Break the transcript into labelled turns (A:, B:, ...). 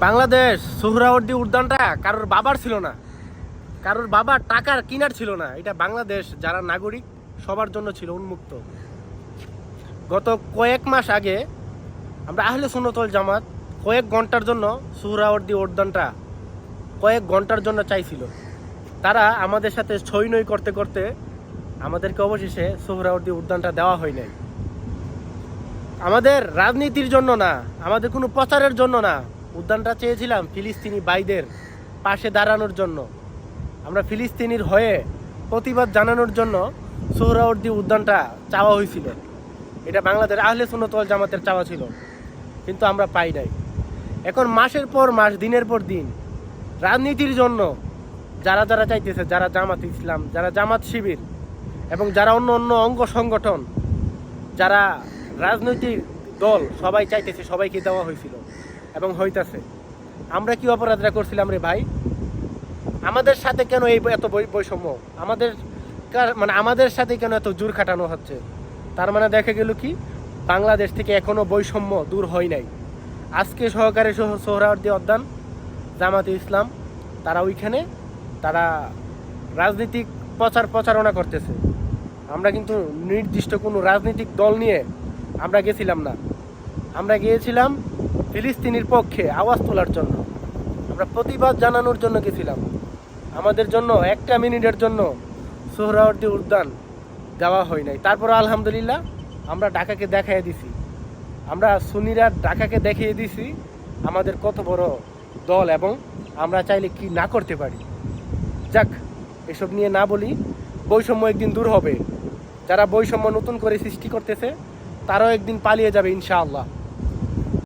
A: বাংলাদেশ সোহরাওয়ার্দী উদ্যানটা কারোর বাবার ছিল না, কারোর বাবার টাকার কিনার ছিল না। এটা বাংলাদেশ যারা নাগরিক সবার জন্য ছিল উন্মুক্ত। গত কয়েক মাস আগে আমরা আহলে সুন্নাত ওয়াল জামাত কয়েক ঘন্টার জন্য সোহরাওয়ার্দী উদ্যানটা কয়েক ঘন্টার জন্য চাইছিল। তারা আমাদের সাথে ছই নই করতে করতে আমাদেরকে অবশেষে সোহরাওয়ার্দী উদ্যানটা দেওয়া হয় নাই। আমাদের রাজনীতির জন্য না, আমাদের কোনো প্রচারের জন্য না, উদ্যানটা চেয়েছিলাম ফিলিস্তিনি ভাইদের পাশে দাঁড়ানোর জন্য। আমরা ফিলিস্তিনির হয়ে প্রতিবাদ জানানোর জন্য সোহরাওয়ার্দী উদ্যানটা চাওয়া হয়েছিল। এটা বাংলাদেশ আহলে সুন্নাত ওয়াল জামাতের চাওয়া ছিল, কিন্তু আমরা পাই নাই। এখন মাসের পর মাস, দিনের পর দিন রাজনীতির জন্য যারা যারা চাইতেছে, যারা জামাত ইসলাম, যারা জামাত শিবির এবং যারা অন্য অন্য অঙ্গ সংগঠন, যারা রাজনৈতিক দল, সবাই চাইতেছে, সবাইকে দেওয়া হয়েছিল এবং হইতাছে। আমরা কি অপরাধটা করছিলাম রে ভাই? আমাদের সাথে কেন এই এত বৈষম্য? আমাদের সাথে কেন এত জোর খাটানো হচ্ছে? তার মানে দেখা গেল কি বাংলাদেশ থেকে এখনো বৈষম্য দূর হয় নাই। আজকে সহকারী সোহরাওয়ার্দী উদ্যান জামাতে ইসলাম তারা ওইখানে তারা রাজনৈতিক প্রচারণা করতেছে। আমরা কিন্তু নির্দিষ্ট কোনো রাজনৈতিক দল নিয়ে আমরা গেছিলাম না। আমরা গিয়েছিলাম ফিলিস্তিনির পক্ষে আওয়াজ তোলার জন্য, আমরা প্রতিবাদ জানানোর জন্য গেছিলাম। আমাদের জন্য একটা মিনিটের জন্য সোহরাওয়ার্দী উদ্যান দেওয়া হয় নাই। তারপর আলহামদুলিল্লাহ আমরা ঢাকাকে দেখাই দিছি, আমরা সুন্নিরা ঢাকাকে দেখিয়ে দিছি আমাদের কত বড় দল এবং আমরা চাইলে কি না করতে পারি। যাক, এসব নিয়ে না বলি। বৈষম্য একদিন দূর হবে। যারা বৈষম্য নতুন করে সৃষ্টি করতেছে তারাও একদিন পালিয়ে যাবে ইনশাআল্লাহ।